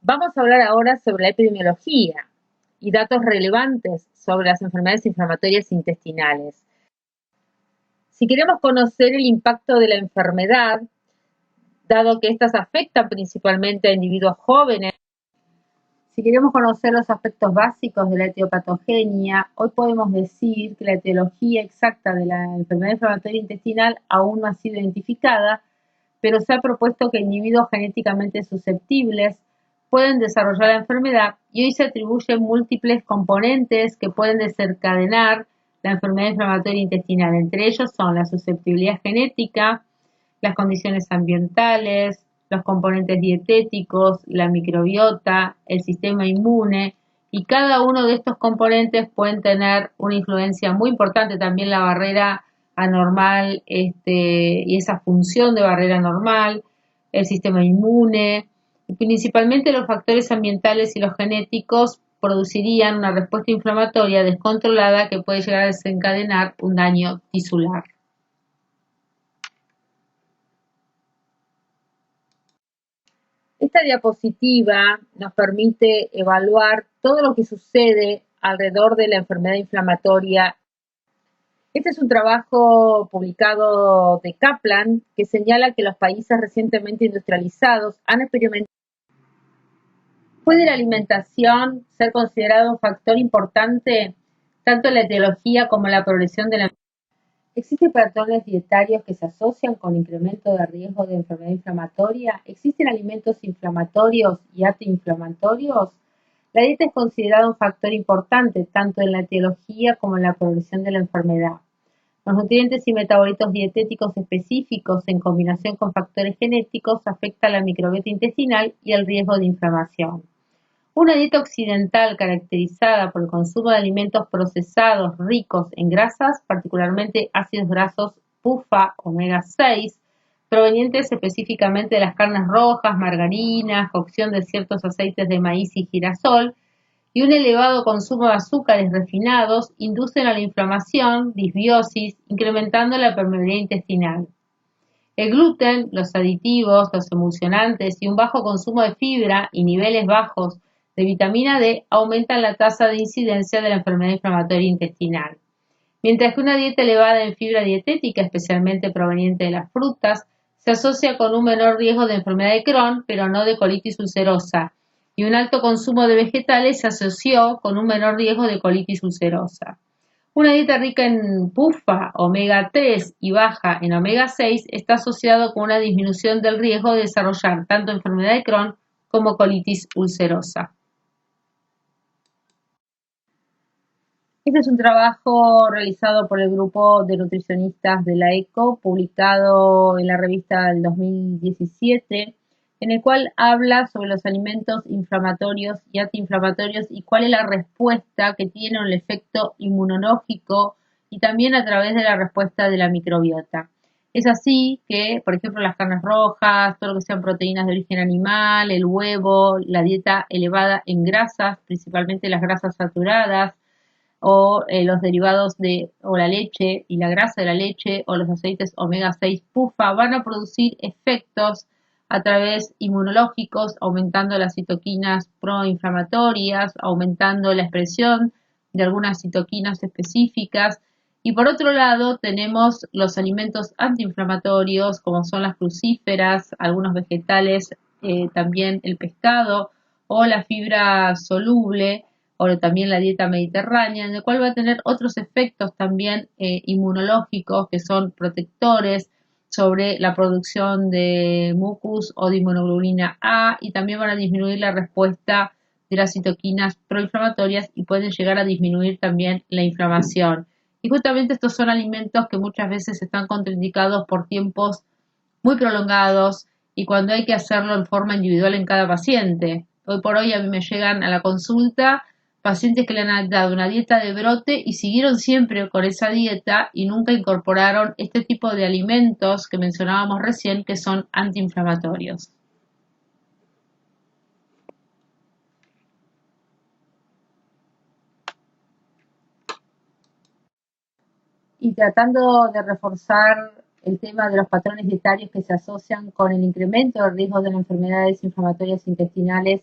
Vamos a hablar ahora sobre la epidemiología y datos relevantes sobre las enfermedades inflamatorias intestinales. Si queremos conocer el impacto de la enfermedad, dado que estas afectan principalmente a individuos jóvenes, si queremos conocer los aspectos básicos de la etiopatogenia, hoy podemos decir que la etiología exacta de la enfermedad inflamatoria intestinal aún no ha sido identificada, pero se ha propuesto que individuos genéticamente susceptibles pueden desarrollar la enfermedad y hoy se atribuyen múltiples componentes que pueden desencadenar la enfermedad inflamatoria intestinal. Entre ellos son la susceptibilidad genética, las condiciones ambientales, los componentes dietéticos, la microbiota, el sistema inmune, y cada uno de estos componentes pueden tener una influencia muy importante, también la barrera anormal y esa función de barrera normal, el sistema inmune, y principalmente los factores ambientales y los genéticos producirían una respuesta inflamatoria descontrolada que puede llegar a desencadenar un daño tisular. Esta diapositiva nos permite evaluar todo lo que sucede alrededor de la enfermedad inflamatoria. Este es un trabajo publicado de Kaplan que señala que los países recientemente industrializados han experimentado. ¿Puede la alimentación ser considerada un factor importante tanto en la etiología como en la progresión de la enfermedad? ¿Existen patrones dietarios que se asocian con incremento de riesgo de enfermedad inflamatoria? ¿Existen alimentos inflamatorios y antiinflamatorios? La dieta es considerada un factor importante tanto en la etiología como en la progresión de la enfermedad. Los nutrientes y metabolitos dietéticos específicos en combinación con factores genéticos afectan la microbiota intestinal y el riesgo de inflamación. Una dieta occidental caracterizada por el consumo de alimentos procesados ricos en grasas, particularmente ácidos grasos PUFA omega 6, provenientes específicamente de las carnes rojas, margarinas, cocción de ciertos aceites de maíz y girasol, y un elevado consumo de azúcares refinados inducen a la inflamación, disbiosis, incrementando la permeabilidad intestinal. El gluten, los aditivos, los emulsionantes y un bajo consumo de fibra y niveles bajos de vitamina D aumentan la tasa de incidencia de la enfermedad inflamatoria intestinal. Mientras que una dieta elevada en fibra dietética, especialmente proveniente de las frutas, se asocia con un menor riesgo de enfermedad de Crohn, pero no de colitis ulcerosa, y un alto consumo de vegetales se asoció con un menor riesgo de colitis ulcerosa. Una dieta rica en PUFA, omega 3 y baja en omega 6 está asociado con una disminución del riesgo de desarrollar tanto enfermedad de Crohn como colitis ulcerosa. Este es un trabajo realizado por el grupo de nutricionistas de la ECO, publicado en la revista del 2017, en el cual habla sobre los alimentos inflamatorios y antiinflamatorios y cuál es la respuesta que tiene el efecto inmunológico y también a través de la respuesta de la microbiota. Es así que, por ejemplo, las carnes rojas, todo lo que sean proteínas de origen animal, el huevo, la dieta elevada en grasas, principalmente las grasas saturadas, o los derivados o la leche y la grasa de la leche o los aceites omega 6 PUFA van a producir efectos a través inmunológicos, aumentando las citoquinas proinflamatorias, aumentando la expresión de algunas citoquinas específicas. Y por otro lado tenemos los alimentos antiinflamatorios como son las crucíferas, algunos vegetales, también el pescado o la fibra soluble, o también la dieta mediterránea, en el cual va a tener otros efectos también inmunológicos que son protectores sobre la producción de mucus o de inmunoglobulina A, y también van a disminuir la respuesta de las citoquinas proinflamatorias y pueden llegar a disminuir también la inflamación. Y justamente estos son alimentos que muchas veces están contraindicados por tiempos muy prolongados y cuando hay que hacerlo en forma individual en cada paciente. Hoy por hoy a mí me llegan a la consulta pacientes que le han dado una dieta de brote y siguieron siempre con esa dieta y nunca incorporaron este tipo de alimentos que mencionábamos recién, que son antiinflamatorios. Y tratando de reforzar el tema de los patrones dietarios que se asocian con el incremento de riesgos de las enfermedades inflamatorias intestinales,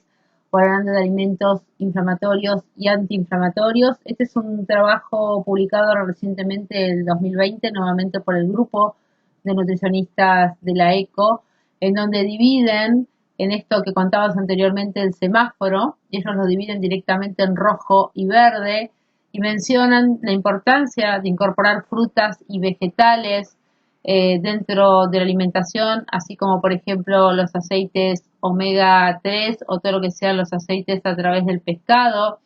o hablando de alimentos inflamatorios y antiinflamatorios. Este es un trabajo publicado recientemente, en 2020, nuevamente por el grupo de nutricionistas de la ECO, en donde dividen en esto que contabas anteriormente el semáforo, y ellos lo dividen directamente en rojo y verde, y mencionan la importancia de incorporar frutas y vegetales dentro de la alimentación, así como por ejemplo los aceites omega 3 o todo lo que sean los aceites a través del pescado.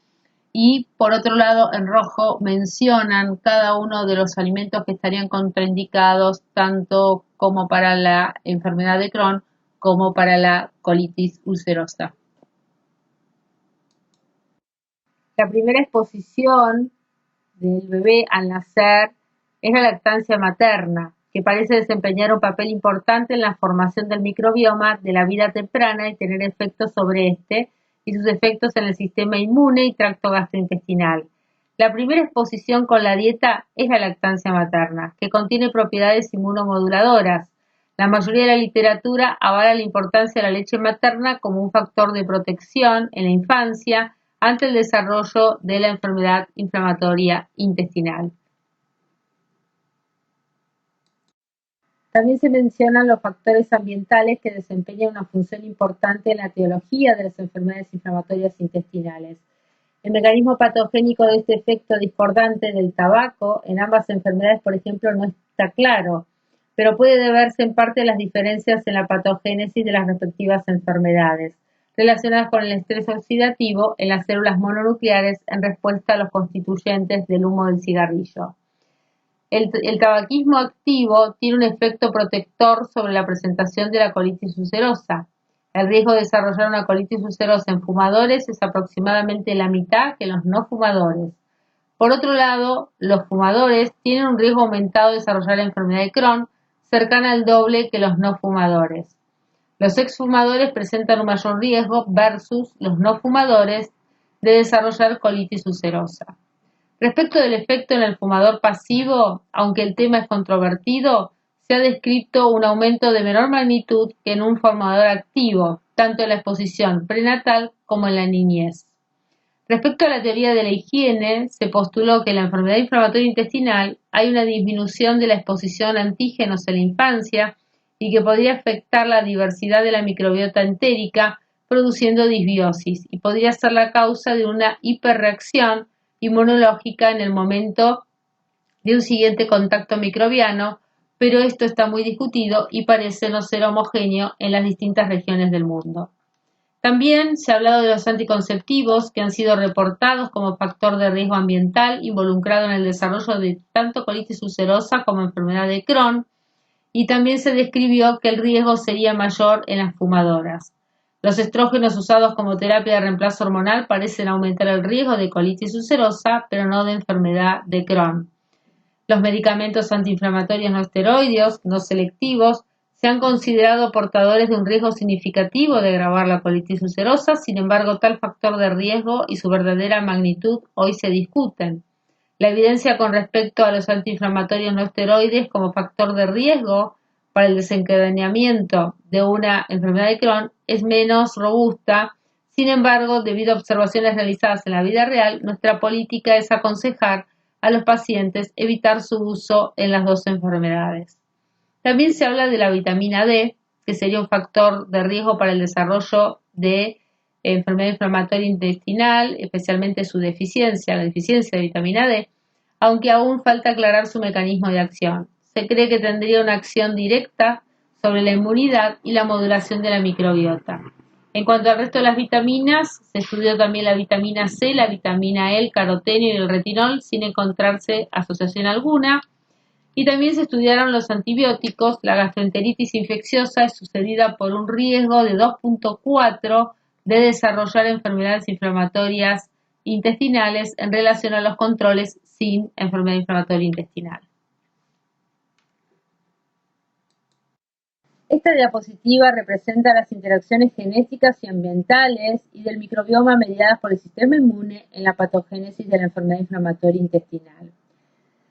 Y por otro lado, en rojo mencionan cada uno de los alimentos que estarían contraindicados tanto como para la enfermedad de Crohn como para la colitis ulcerosa. La primera exposición del bebé al nacer es la lactancia materna, que parece desempeñar un papel importante en la formación del microbioma de la vida temprana y tener efectos sobre este y sus efectos en el sistema inmune y tracto gastrointestinal. La primera exposición con la dieta es la lactancia materna, que contiene propiedades inmunomoduladoras. La mayoría de la literatura avala la importancia de la leche materna como un factor de protección en la infancia ante el desarrollo de la enfermedad inflamatoria intestinal. También se mencionan los factores ambientales que desempeñan una función importante en la etiología de las enfermedades inflamatorias intestinales. El mecanismo patogénico de este efecto discordante del tabaco en ambas enfermedades, por ejemplo, no está claro, pero puede deberse en parte a las diferencias en la patogénesis de las respectivas enfermedades, relacionadas con el estrés oxidativo en las células mononucleares en respuesta a los constituyentes del humo del cigarrillo. El tabaquismo activo tiene un efecto protector sobre la presentación de la colitis ulcerosa. El riesgo de desarrollar una colitis ulcerosa en fumadores es aproximadamente la mitad que en los no fumadores. Por otro lado, los fumadores tienen un riesgo aumentado de desarrollar la enfermedad de Crohn, cercana al doble que los no fumadores. Los exfumadores presentan un mayor riesgo versus los no fumadores de desarrollar colitis ulcerosa. Respecto del efecto en el fumador pasivo, aunque el tema es controvertido, se ha descrito un aumento de menor magnitud que en un fumador activo, tanto en la exposición prenatal como en la niñez. Respecto a la teoría de la higiene, se postuló que en la enfermedad inflamatoria intestinal hay una disminución de la exposición a antígenos en la infancia y que podría afectar la diversidad de la microbiota entérica, produciendo disbiosis, y podría ser la causa de una hiperreacción inmunológica en el momento de un siguiente contacto microbiano, pero esto está muy discutido y parece no ser homogéneo en las distintas regiones del mundo. También se ha hablado de los anticonceptivos que han sido reportados como factor de riesgo ambiental involucrado en el desarrollo de tanto colitis ulcerosa como enfermedad de Crohn, y también se describió que el riesgo sería mayor en las fumadoras. Los estrógenos usados como terapia de reemplazo hormonal parecen aumentar el riesgo de colitis ulcerosa, pero no de enfermedad de Crohn. Los medicamentos antiinflamatorios no esteroideos, no selectivos, se han considerado portadores de un riesgo significativo de agravar la colitis ulcerosa, sin embargo, tal factor de riesgo y su verdadera magnitud hoy se discuten. La evidencia con respecto a los antiinflamatorios no esteroides como factor de riesgo para el desencadenamiento de una enfermedad de Crohn es menos robusta. Sin embargo, debido a observaciones realizadas en la vida real, nuestra política es aconsejar a los pacientes evitar su uso en las dos enfermedades. También se habla de la vitamina D, que sería un factor de riesgo para el desarrollo de enfermedad inflamatoria intestinal, especialmente su deficiencia, la deficiencia de vitamina D, aunque aún falta aclarar su mecanismo de acción. Se cree que tendría una acción directa sobre la inmunidad y la modulación de la microbiota. En cuanto al resto de las vitaminas, se estudió también la vitamina C, la vitamina E, el caroteno y el retinol, sin encontrarse asociación alguna. Y también se estudiaron los antibióticos. La gastroenteritis infecciosa es sucedida por un riesgo de 2.4 de desarrollar enfermedades inflamatorias intestinales en relación a los controles sin enfermedad inflamatoria intestinal. Esta diapositiva representa las interacciones genéticas y ambientales y del microbioma mediadas por el sistema inmune en la patogénesis de la enfermedad inflamatoria intestinal.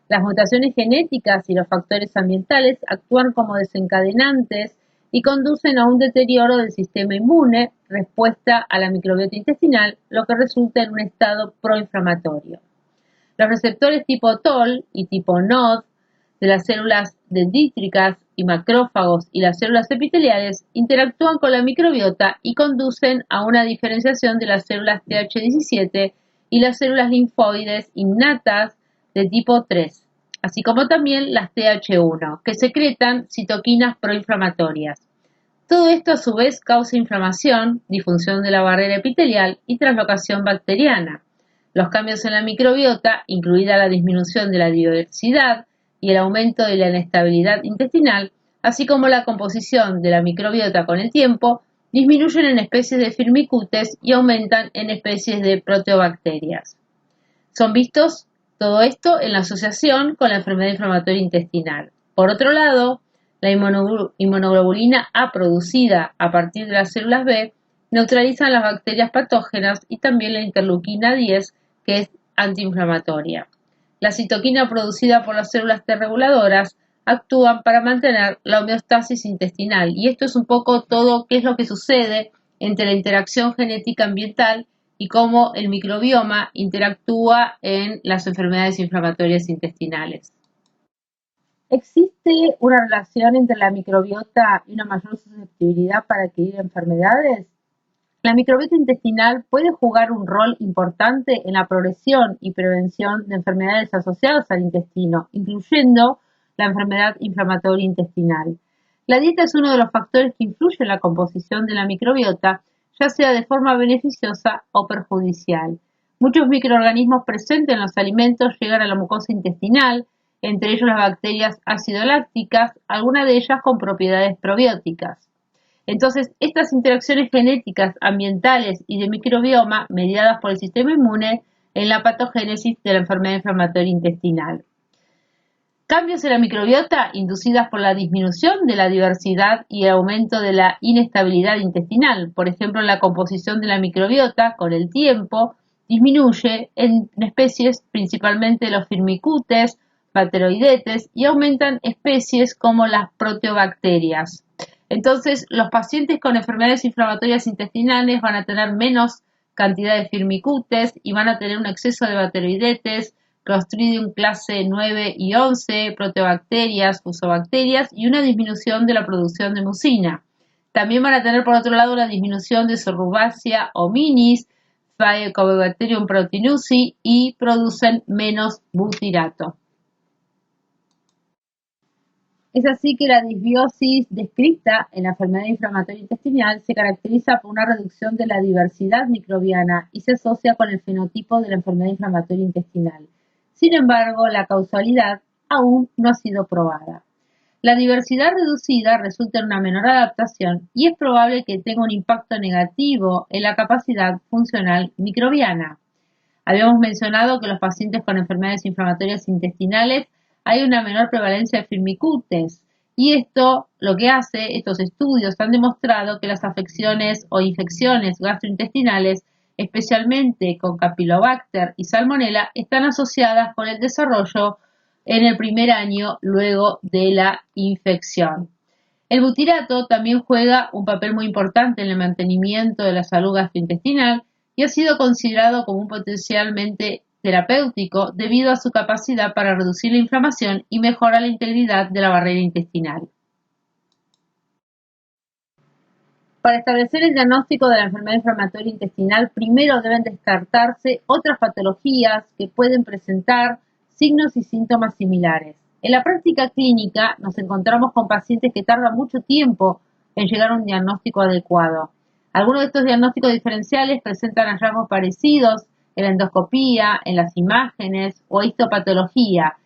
Las mutaciones genéticas y los factores ambientales actúan como desencadenantes y conducen a un deterioro del sistema inmune, respuesta a la microbiota intestinal, lo que resulta en un estado proinflamatorio. Los receptores tipo TOL y tipo NOD de las células dendríticas y macrófagos y las células epiteliales interactúan con la microbiota y conducen a una diferenciación de las células Th17 y las células linfoides innatas de tipo 3, así como también las Th1, que secretan citoquinas proinflamatorias. Todo esto a su vez causa inflamación, disfunción de la barrera epitelial y translocación bacteriana. Los cambios en la microbiota, incluida la disminución de la diversidad y el aumento de la inestabilidad intestinal, así como la composición de la microbiota con el tiempo, disminuyen en especies de firmicutes y aumentan en especies de proteobacterias. Son vistos todo esto en la asociación con la enfermedad inflamatoria intestinal. Por otro lado, la inmunoglobulina A producida a partir de las células B neutraliza las bacterias patógenas y también la interleuquina 10, que es antiinflamatoria. La citoquina producida por las células T reguladoras actúan para mantener la homeostasis intestinal, y esto es un poco todo qué es lo que sucede entre la interacción genética ambiental y cómo el microbioma interactúa en las enfermedades inflamatorias intestinales. ¿Existe una relación entre la microbiota y una mayor susceptibilidad para adquirir enfermedades? La microbiota intestinal puede jugar un rol importante en la progresión y prevención de enfermedades asociadas al intestino, incluyendo la enfermedad inflamatoria intestinal. La dieta es uno de los factores que influye en la composición de la microbiota, ya sea de forma beneficiosa o perjudicial. Muchos microorganismos presentes en los alimentos llegan a la mucosa intestinal, entre ellos las bacterias acidolácticas, algunas de ellas con propiedades probióticas. Entonces, estas interacciones genéticas, ambientales y de microbioma, mediadas por el sistema inmune, en la patogénesis de la enfermedad inflamatoria intestinal. Cambios en la microbiota inducidas por la disminución de la diversidad y el aumento de la inestabilidad intestinal. Por ejemplo, la composición de la microbiota con el tiempo disminuye en especies principalmente de los firmicutes, bacteroidetes, y aumentan especies como las proteobacterias. Entonces, los pacientes con enfermedades inflamatorias intestinales van a tener menos cantidad de firmicutes y van a tener un exceso de bacteroidetes, Clostridium clase 9 y 11, proteobacterias, fusobacterias y una disminución de la producción de mucina. También van a tener por otro lado una disminución de Cerubacea hominis, Faecobacterium proteinusi y producen menos butirato. Es así que la disbiosis descrita en la enfermedad inflamatoria intestinal se caracteriza por una reducción de la diversidad microbiana y se asocia con el fenotipo de la enfermedad inflamatoria intestinal. Sin embargo, la causalidad aún no ha sido probada. La diversidad reducida resulta en una menor adaptación y es probable que tenga un impacto negativo en la capacidad funcional microbiana. Habíamos mencionado que los pacientes con enfermedades inflamatorias intestinales hay una menor prevalencia de firmicutes, y esto lo que hace, estos estudios han demostrado que las afecciones o infecciones gastrointestinales, especialmente con Campylobacter y Salmonella, están asociadas con el desarrollo en el primer año luego de la infección. El butirato también juega un papel muy importante en el mantenimiento de la salud gastrointestinal y ha sido considerado como un potencialmente terapéutico debido a su capacidad para reducir la inflamación y mejorar la integridad de la barrera intestinal. Para establecer el diagnóstico de la enfermedad inflamatoria intestinal, primero deben descartarse otras patologías que pueden presentar signos y síntomas similares. En la práctica clínica nos encontramos con pacientes que tardan mucho tiempo en llegar a un diagnóstico adecuado. Algunos de estos diagnósticos diferenciales presentan hallazgos parecidos en la endoscopía, en las imágenes o histopatología,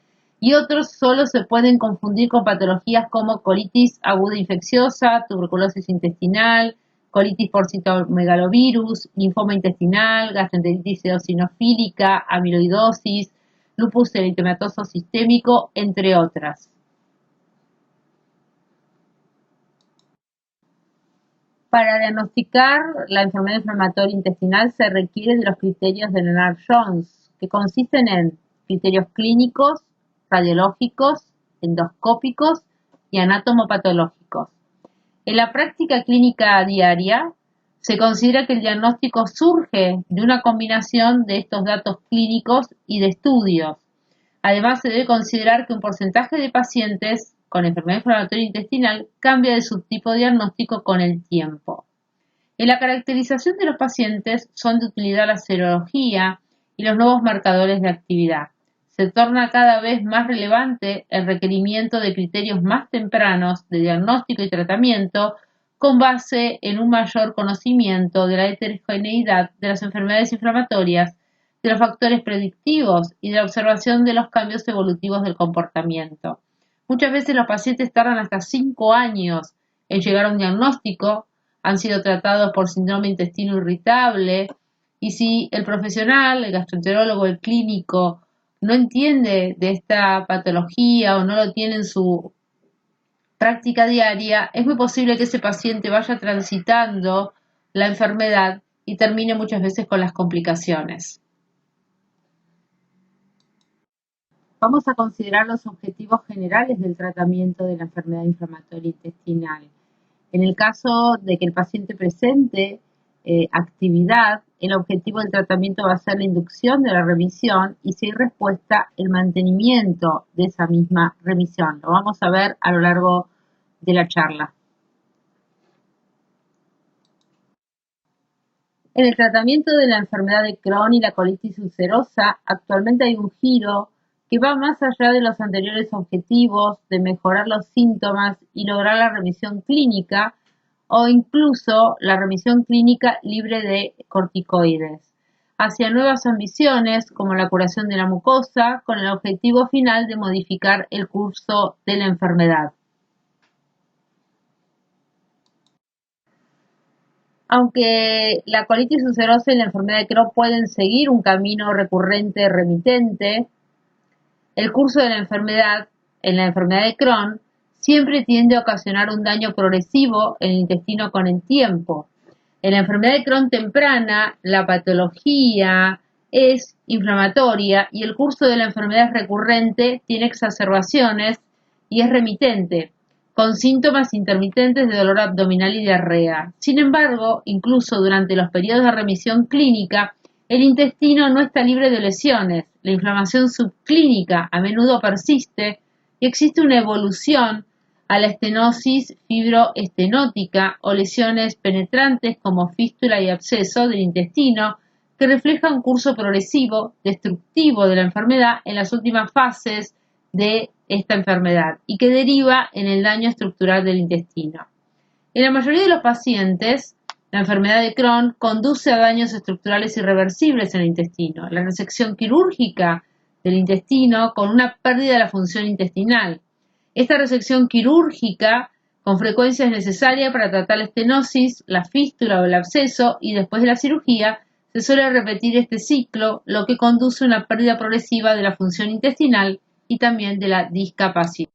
y otros solo se pueden confundir con patologías como colitis aguda infecciosa, tuberculosis intestinal, colitis por citomegalovirus, linfoma intestinal, gastroenteritis eosinofílica, amiloidosis, lupus eritematoso sistémico, entre otras. Para diagnosticar la enfermedad inflamatoria intestinal se requiere de los criterios de Lennard-Jones, que consisten en criterios clínicos, radiológicos, endoscópicos y anatomopatológicos. En la práctica clínica diaria, se considera que el diagnóstico surge de una combinación de estos datos clínicos y de estudios. Además, se debe considerar que un porcentaje de pacientes con enfermedad inflamatoria intestinal cambia de subtipo diagnóstico con el tiempo. En la caracterización de los pacientes son de utilidad la serología y los nuevos marcadores de actividad. Se torna cada vez más relevante el requerimiento de criterios más tempranos de diagnóstico y tratamiento con base en un mayor conocimiento de la heterogeneidad de las enfermedades inflamatorias, de los factores predictivos y de la observación de los cambios evolutivos del comportamiento. Muchas veces los pacientes tardan hasta 5 años en llegar a un diagnóstico, han sido tratados por síndrome intestino irritable, y si el profesional, el gastroenterólogo, el clínico, no entiende de esta patología o no lo tiene en su práctica diaria, es muy posible que ese paciente vaya transitando la enfermedad y termine muchas veces con las complicaciones. Vamos a considerar los objetivos generales del tratamiento de la enfermedad inflamatoria intestinal. En el caso de que el paciente presente actividad, el objetivo del tratamiento va a ser la inducción de la remisión y, si hay respuesta, el mantenimiento de esa misma remisión. Lo vamos a ver a lo largo de la charla. En el tratamiento de la enfermedad de Crohn y la colitis ulcerosa, actualmente hay un giro que va más allá de los anteriores objetivos de mejorar los síntomas y lograr la remisión clínica o incluso la remisión clínica libre de corticoides, hacia nuevas ambiciones como la curación de la mucosa con el objetivo final de modificar el curso de la enfermedad. Aunque la colitis ulcerosa y la enfermedad de Crohn pueden seguir un camino recurrente remitente, el curso de la enfermedad en la enfermedad de Crohn siempre tiende a ocasionar un daño progresivo en el intestino con el tiempo. En la enfermedad de Crohn temprana, la patología es inflamatoria y el curso de la enfermedad es recurrente, tiene exacerbaciones y es remitente, con síntomas intermitentes de dolor abdominal y diarrea. Sin embargo, incluso durante los periodos de remisión clínica, el intestino no está libre de lesiones. La inflamación subclínica a menudo persiste y existe una evolución a la estenosis fibroestenótica o lesiones penetrantes como fístula y absceso del intestino que refleja un curso progresivo, destructivo de la enfermedad en las últimas fases de esta enfermedad y que deriva en el daño estructural del intestino. En la mayoría de los pacientes, la enfermedad de Crohn conduce a daños estructurales irreversibles en el intestino, la resección quirúrgica del intestino con una pérdida de la función intestinal. Esta resección quirúrgica con frecuencia es necesaria para tratar la estenosis, la fístula o el absceso, y después de la cirugía se suele repetir este ciclo, lo que conduce a una pérdida progresiva de la función intestinal y también de la discapacidad.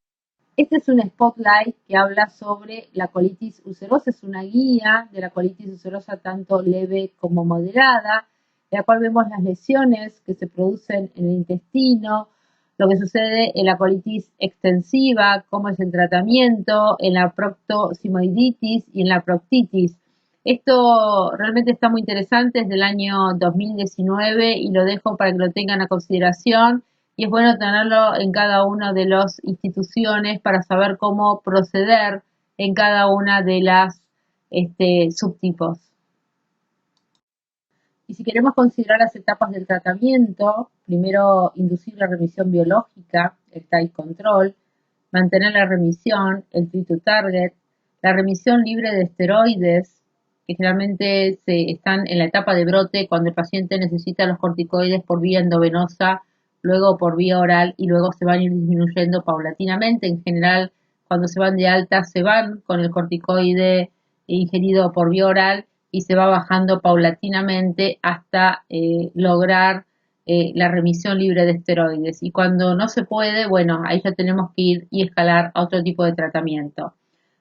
Este es un spotlight que habla sobre la colitis ulcerosa, es una guía de la colitis ulcerosa tanto leve como moderada, en la cual vemos las lesiones que se producen en el intestino, lo que sucede en la colitis extensiva, cómo es el tratamiento, en la proctosimoiditis y en la proctitis. Esto realmente está muy interesante, es del año 2019 y lo dejo para que lo tengan a consideración. Y es bueno tenerlo en cada una de las instituciones para saber cómo proceder en cada una de las subtipos. Y si queremos considerar las etapas del tratamiento, primero inducir la remisión biológica, el tight control, mantener la remisión, el treat to target, la remisión libre de esteroides, que generalmente están en la etapa de brote cuando el paciente necesita los corticoides por vía endovenosa, luego por vía oral y luego se van a ir disminuyendo paulatinamente. En general, cuando se van de alta, se van con el corticoide ingerido por vía oral y se va bajando paulatinamente hasta lograr la remisión libre de esteroides. Y cuando no se puede, bueno, ahí ya tenemos que ir y escalar a otro tipo de tratamiento.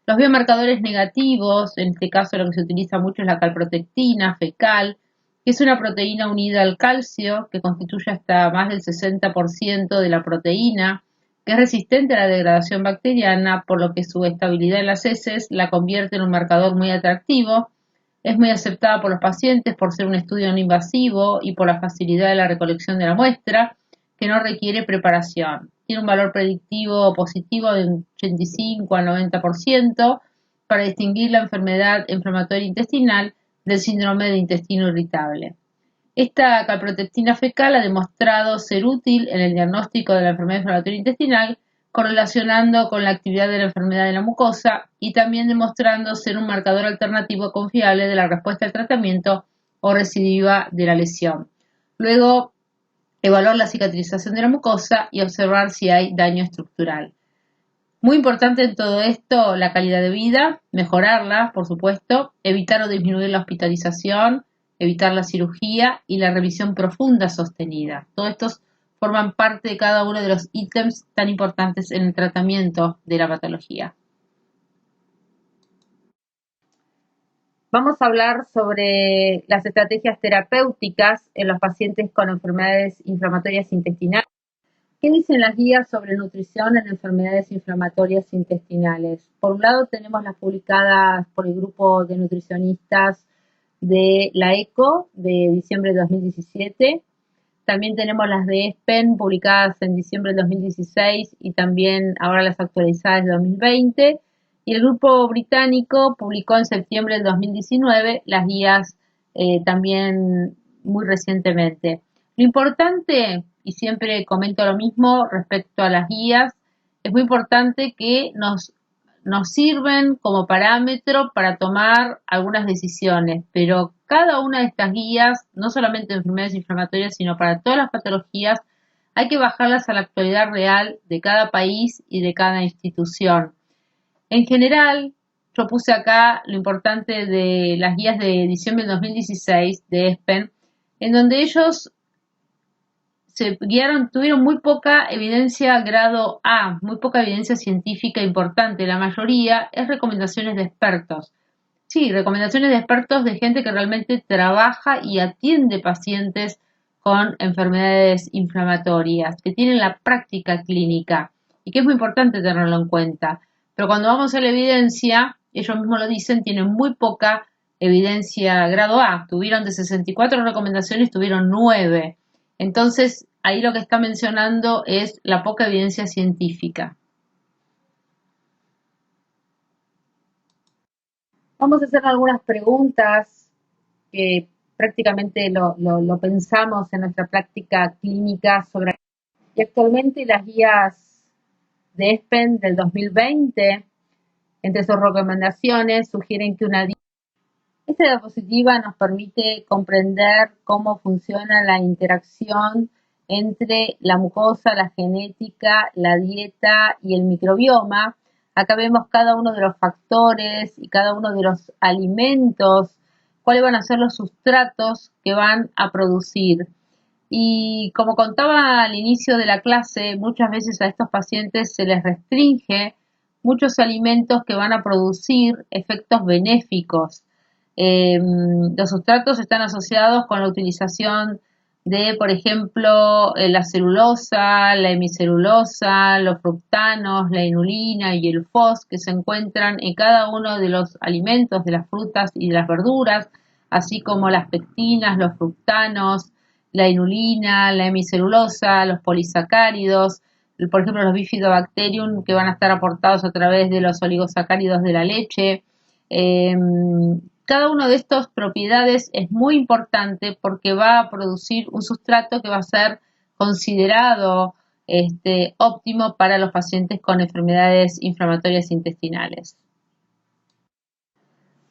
Los biomarcadores negativos, en este caso lo que se utiliza mucho es la calprotectina fecal, que es una proteína unida al calcio que constituye hasta más del 60% de la proteína que es resistente a la degradación bacteriana, por lo que su estabilidad en las heces la convierte en un marcador muy atractivo. Es muy aceptada por los pacientes por ser un estudio no invasivo y por la facilidad de la recolección de la muestra, que no requiere preparación. Tiene un valor predictivo positivo de un 85 al 90% para distinguir la enfermedad inflamatoria intestinal del síndrome de intestino irritable. Esta calprotectina fecal ha demostrado ser útil en el diagnóstico de la enfermedad inflamatoria intestinal, correlacionando con la actividad de la enfermedad de la mucosa y también demostrando ser un marcador alternativo confiable de la respuesta al tratamiento o recidiva de la lesión. Luego, evaluar la cicatrización de la mucosa y observar si hay daño estructural. Muy importante en todo esto, la calidad de vida, mejorarla, por supuesto, evitar o disminuir la hospitalización, evitar la cirugía y la revisión profunda sostenida. Todos estos forman parte de cada uno de los ítems tan importantes en el tratamiento de la patología. Vamos a hablar sobre las estrategias terapéuticas en los pacientes con enfermedades inflamatorias intestinales. ¿Qué dicen las guías sobre nutrición en enfermedades inflamatorias intestinales? Por un lado tenemos las publicadas por el grupo de nutricionistas de la ECO de diciembre de 2017. También tenemos las de ESPEN publicadas en diciembre de 2016 y también ahora las actualizadas de 2020. Y el grupo británico publicó en septiembre del 2019 las guías también muy recientemente. Lo importante, y siempre comento lo mismo respecto a las guías, es muy importante que nos sirven como parámetro para tomar algunas decisiones, pero cada una de estas guías, no solamente de enfermedades inflamatorias, sino para todas las patologías, hay que bajarlas a la actualidad real de cada país y de cada institución. En general, yo puse acá lo importante de las guías de diciembre de 2016 de ESPEN, en donde ellos se guiaron, tuvieron muy poca evidencia grado A, muy poca evidencia científica importante. La mayoría es recomendaciones de expertos. Sí, recomendaciones de expertos de gente que realmente trabaja y atiende pacientes con enfermedades inflamatorias, que tienen la práctica clínica y que es muy importante tenerlo en cuenta. Pero cuando vamos a la evidencia, ellos mismos lo dicen, tienen muy poca evidencia grado A. Tuvieron de 64 recomendaciones, tuvieron 9. Entonces, ahí lo que está mencionando es la poca evidencia científica. Vamos a hacer algunas preguntas que prácticamente lo pensamos en nuestra práctica clínica sobre. Y actualmente las guías de ESPEN del 2020, entre sus recomendaciones, sugieren que esta diapositiva nos permite comprender cómo funciona la interacción entre la mucosa, la genética, la dieta y el microbioma. Acá vemos cada uno de los factores y cada uno de los alimentos, cuáles van a ser los sustratos que van a producir. Y como contaba al inicio de la clase, muchas veces a estos pacientes se les restringe muchos alimentos que van a producir efectos benéficos. Los sustratos están asociados con la utilización de, por ejemplo, la celulosa, la hemicelulosa, los fructanos, la inulina y el FOS, que se encuentran en cada uno de los alimentos, de las frutas y de las verduras, así como las pectinas, los fructanos, la inulina, la hemicelulosa, los polisacáridos, por ejemplo los bifidobacterium que van a estar aportados a través de los oligosacáridos de la leche. Cada una de estas propiedades es muy importante porque va a producir un sustrato que va a ser considerado óptimo para los pacientes con enfermedades inflamatorias intestinales.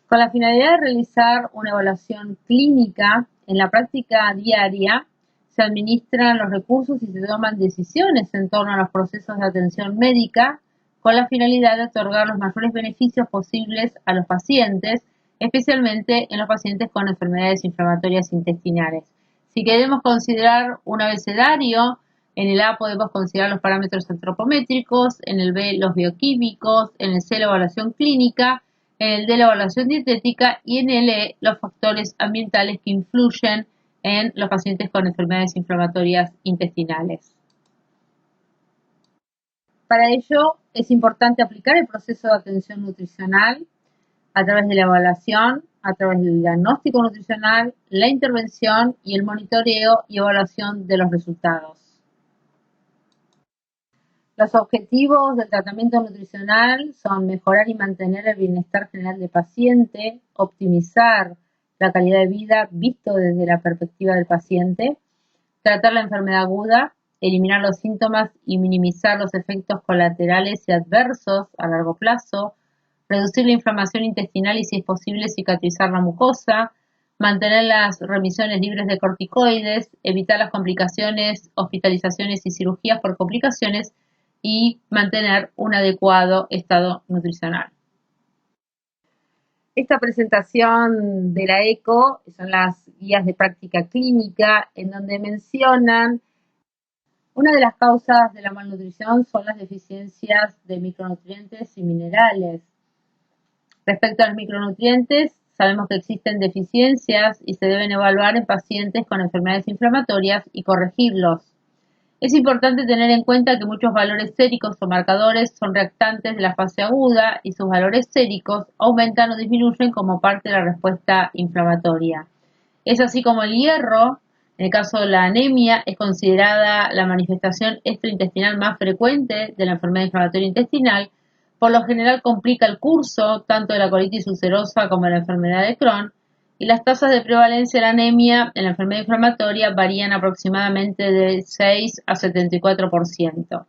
Con la finalidad de realizar una evaluación clínica, en la práctica diaria se administran los recursos y se toman decisiones en torno a los procesos de atención médica con la finalidad de otorgar los mayores beneficios posibles a los pacientes, especialmente en los pacientes con enfermedades inflamatorias intestinales. Si queremos considerar un abecedario, en el A podemos considerar los parámetros antropométricos, en el B los bioquímicos, en el C la evaluación clínica, en el D la evaluación dietética y en el E los factores ambientales que influyen en los pacientes con enfermedades inflamatorias intestinales. Para ello es importante aplicar el proceso de atención nutricional a través de la evaluación, a través del diagnóstico nutricional, la intervención y el monitoreo y evaluación de los resultados. Los objetivos del tratamiento nutricional son mejorar y mantener el bienestar general del paciente, optimizar la calidad de vida visto desde la perspectiva del paciente, tratar la enfermedad aguda, eliminar los síntomas y minimizar los efectos colaterales y adversos a largo plazo, reducir la inflamación intestinal y, si es posible, cicatrizar la mucosa, mantener las remisiones libres de corticoides, evitar las complicaciones, hospitalizaciones y cirugías por complicaciones y mantener un adecuado estado nutricional. Esta presentación de la ECO son las guías de práctica clínica en donde mencionan una de las causas de la malnutrición son las deficiencias de micronutrientes y minerales. Respecto a los micronutrientes, sabemos que existen deficiencias y se deben evaluar en pacientes con enfermedades inflamatorias y corregirlos. Es importante tener en cuenta que muchos valores séricos o marcadores son reactantes de la fase aguda y sus valores séricos aumentan o disminuyen como parte de la respuesta inflamatoria. Es así como el hierro, en el caso de la anemia, es considerada la manifestación extraintestinal más frecuente de la enfermedad inflamatoria intestinal. Por lo general complica el curso tanto de la colitis ulcerosa como de la enfermedad de Crohn, y las tasas de prevalencia de la anemia en la enfermedad inflamatoria varían aproximadamente de 6 a 74%.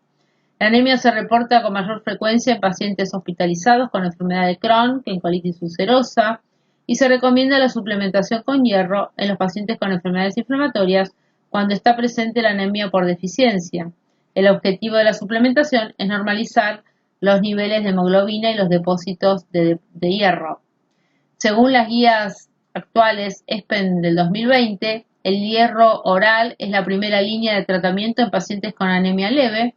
La anemia se reporta con mayor frecuencia en pacientes hospitalizados con enfermedad de Crohn que en colitis ulcerosa, y se recomienda la suplementación con hierro en los pacientes con enfermedades inflamatorias cuando está presente la anemia por deficiencia. El objetivo de la suplementación es normalizar los niveles de hemoglobina y los depósitos de hierro. Según las guías actuales ESPEN del 2020, el hierro oral es la primera línea de tratamiento en pacientes con anemia leve,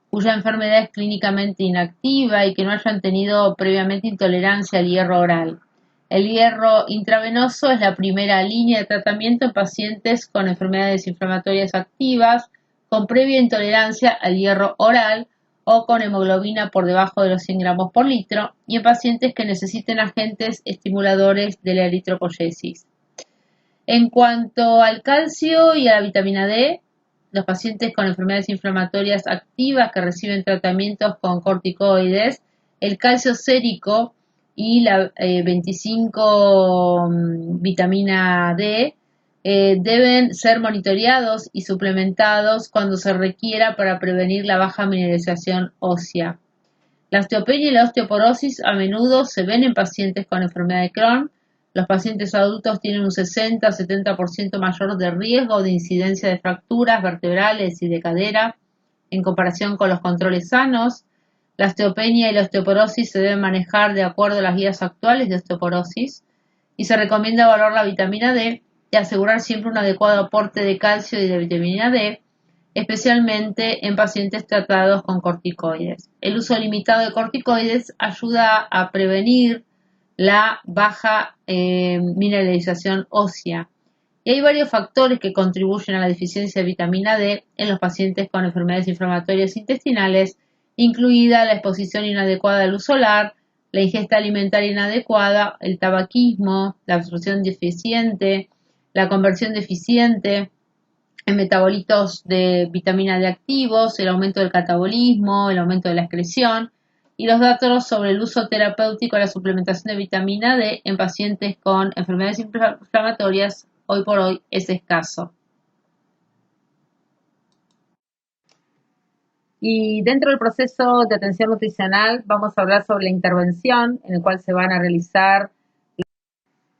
cuya enfermedad es clínicamente inactiva y que no hayan tenido previamente intolerancia al hierro oral. El hierro intravenoso es la primera línea de tratamiento en pacientes con enfermedades inflamatorias activas, con previa intolerancia al hierro oral o con hemoglobina por debajo de los 100 gramos por litro, y en pacientes que necesiten agentes estimuladores de la eritropoyesis. En cuanto al calcio y a la vitamina D, los pacientes con enfermedades inflamatorias activas que reciben tratamientos con corticoides, el calcio sérico y la 25 vitamina D deben ser monitoreados y suplementados cuando se requiera para prevenir la baja mineralización ósea. La osteopenia y la osteoporosis a menudo se ven en pacientes con enfermedad de Crohn. Los pacientes adultos tienen un 60-70% mayor de riesgo de incidencia de fracturas vertebrales y de cadera en comparación con los controles sanos. La osteopenia y la osteoporosis se deben manejar de acuerdo a las guías actuales de osteoporosis y se recomienda evaluar la vitamina D y asegurar siempre un adecuado aporte de calcio y de vitamina D, especialmente en pacientes tratados con corticoides. El uso limitado de corticoides ayuda a prevenir la baja mineralización ósea. Y hay varios factores que contribuyen a la deficiencia de vitamina D en los pacientes con enfermedades inflamatorias intestinales, incluida la exposición inadecuada a luz solar, la ingesta alimentaria inadecuada, el tabaquismo, la absorción deficiente, la conversión deficiente en metabolitos de vitamina D activos, el aumento del catabolismo, el aumento de la excreción, y los datos sobre el uso terapéutico de la suplementación de vitamina D en pacientes con enfermedades inflamatorias hoy por hoy es escaso. Y dentro del proceso de atención nutricional vamos a hablar sobre la intervención en el cual se van a realizar.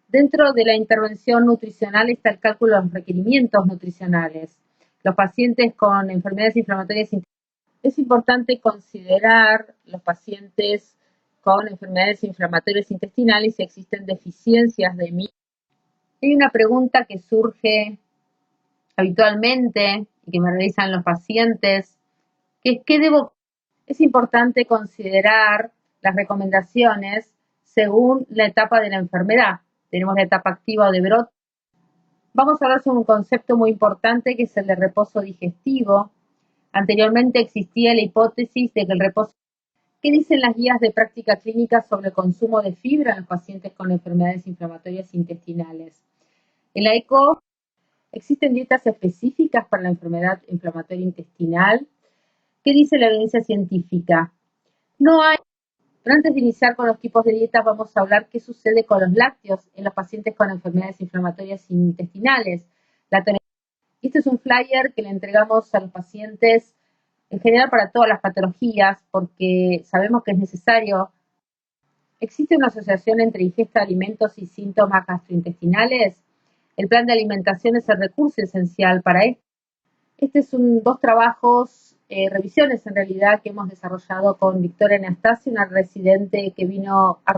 Dentro de la intervención nutricional está el cálculo de los requerimientos nutricionales. Los pacientes con enfermedades inflamatorias es importante considerar los pacientes con enfermedades inflamatorias intestinales si existen deficiencias de micro. Hay una pregunta que surge habitualmente y que me realizan los pacientes, que es ¿qué debo? Es importante considerar las recomendaciones según la etapa de la enfermedad. Tenemos la etapa activa o de brote. Vamos a hablar sobre un concepto muy importante que es el de reposo digestivo. Anteriormente existía la hipótesis de que el reposo. ¿Qué dicen las guías de práctica clínica sobre el consumo de fibra en los pacientes con enfermedades inflamatorias intestinales? En la ECO, ¿existen dietas específicas para la enfermedad inflamatoria intestinal? ¿Qué dice la evidencia científica? No hay. Pero antes de iniciar con los tipos de dieta, vamos a hablar qué sucede con los lácteos en los pacientes con enfermedades inflamatorias intestinales. Este es un flyer que le entregamos a los pacientes en general para todas las patologías, porque sabemos que es necesario. ¿Existe una asociación entre ingesta de alimentos y síntomas gastrointestinales? El plan de alimentación es el recurso esencial para esto. Este es dos trabajos, revisiones en realidad, que hemos desarrollado con Victoria Anastasio, una residente que vino a